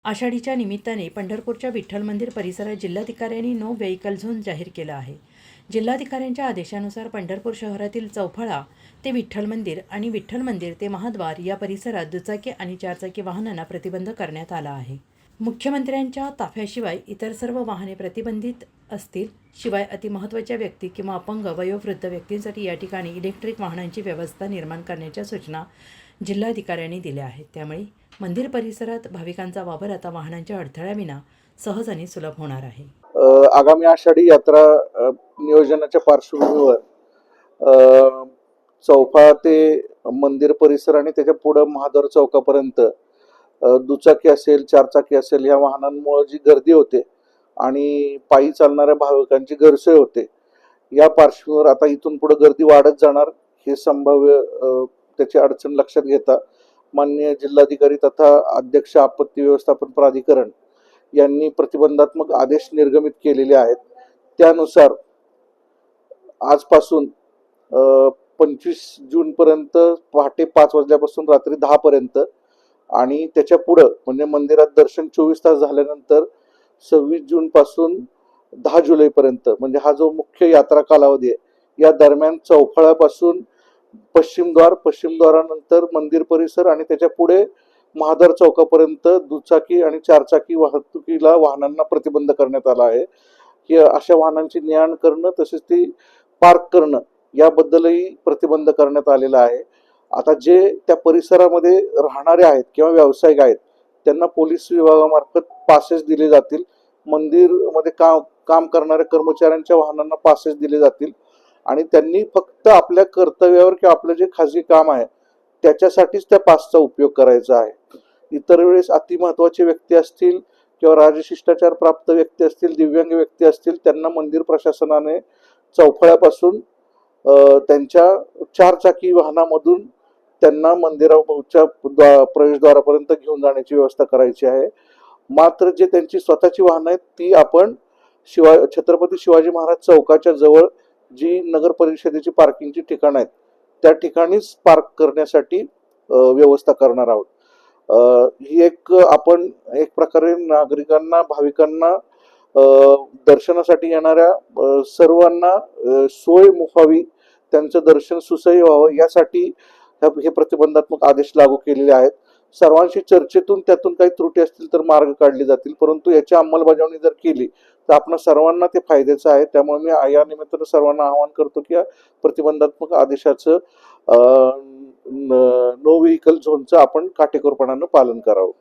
आषाढीच्या निमित्ताने पंढरपूरच्या विठ्ठल मंदिर परिसरात जिल्हाधिकाऱ्यांनी नो व्हेकल झोन जाहीर केला आहे। जिल्हाधिकाऱ्यांच्या आदेशानुसार पंढरपूर शहरातील चौफळा ते विठ्ठल मंदिर आणि विठ्ठल मंदिर ते महाद्वार या परिसरात दुचाकी आणि चारचाकी वाहनांना प्रतिबंध करण्यात आला आहे। मुख्यमंत्र्यांच्या ताफ्याशिवाय इतर सर्व वाहने प्रतिबंधित असतील। शिवाय अतिमहत्त्वाच्या व्यक्ती किंवा अपंग वयोवृद्ध व्यक्तींसाठी या ठिकाणी इलेक्ट्रिक वाहनांची व्यवस्था निर्माण करण्याच्या सूचना जिल्हाधिकाऱ्यांनी दिल्या आहेत। त्यामुळे मंदिर परिसरात भाविकांचा वावर आता वाहनांच्या अडथळ्याविना सहज आणि सुलभ होणार आहे। आगामी आषाढी यात्रा नियोजनाच्या पार्श्वभूमीवर चौफा ते मंदिर परिसर आणि त्याच्या पुढे महाद्वार चौकापर्यंत दुचाकी असेल चारचाकी असेल या वाहनांमुळे जी गर्दी होते आणि पायी चालणाऱ्या भाविकांची गैरसोय होते, या पार्श्वभूमीवर आता इथून पुढे गर्दी वाढत जाणार हे संभाव्य त्याची अडचण लक्षात घेता माननीय जिल्हाधिकारी तथा अध्यक्ष आपत्ती व्यवस्थापन प्राधिकरण यांनी प्रतिबंधात्मक आदेश निर्गमित केलेले आहेत। त्यानुसार आजपासून 25 जून पर्यंत पहाटे 5 वाजल्यापासून रात्री 10 पर्यंत आणि त्याच्या पुढे म्हणजे मंदिरात दर्शन 24 तास झाल्यानंतर 26 जून पासून 10 जुलै पर्यंत म्हणजे हा जो मुख्य यात्रा कालावधी आहे या दरम्यान चौफळापासून पश्चिम द्वारानंतर मंदिर परिसर आणि त्याच्या पुढे महाद्वार चौकापर्यंत दुचाकी आणि चारचाकी वाहनांना प्रतिबंध करण्यात आला आहे। की अशा वाहनांची ने-आण करणं तसेच ती पार्क करणं याबद्दलही प्रतिबंध करण्यात आलेला आहे। आता जे त्या परिसरामध्ये राहणारे आहेत किंवा व्यावसायिक आहेत त्यांना पोलीस विभागामार्फत पासेस दिले जातील। मंदिरमध्ये काम करणाऱ्या कर्मचाऱ्यांच्या वाहनांना पासेस दिले जातील आणि त्यांनी फक्त आपल्या कर्तव्यावर किंवा आपलं जे खाजगी काम आहे त्याच्यासाठीच त्या पासचा उपयोग करायचा आहे। इतर वेळेस अतिमहत्त्वाचे व्यक्ती असतील किंवा राजशिष्टाचार प्राप्त व्यक्ती असतील, दिव्यांग व्यक्ती असतील, त्यांना मंदिर प्रशासनाने चौफळ्यापासून त्यांच्या चारचाकी वाहनामधून त्यांना मंदिराच्या प्रवेशद्वारापर्यंत घेऊन जाण्याची व्यवस्था करायची आहे। मात्र जे त्यांची स्वतःची वाहनं आहेत ती आपण छत्रपती शिवाजी महाराज चौकाच्या जवळ जी नगर परिषदेची पार्किंगची ठिकाणं आहेत त्या ठिकाणीच पार्क करण्यासाठी व्यवस्था करणार आहोत। ही आपण एक प्रकारे नागरिकांना भाविकांना दर्शनासाठी येणाऱ्या सर्वांना सोय व्हावी, त्यांचं दर्शन सुसह्य व्हावं यासाठी हे प्रतिबंधात्मक आदेश लागू केलेले आहेत। सर्वांशी चर्चेतून त्यातून काही त्रुटी असतील तर मार्ग काढले जातील, परंतु याची अंमलबजावणी जर केली तर आपण सर्वांना ते फायद्याचं आहे। त्यामुळे मी या निमित्तानं सर्वांना आवाहन करतो की प्रतिबंधात्मक आदेशाचं नो व्हेकल झोनचं आपण काटेकोरपणानं पालन करावं।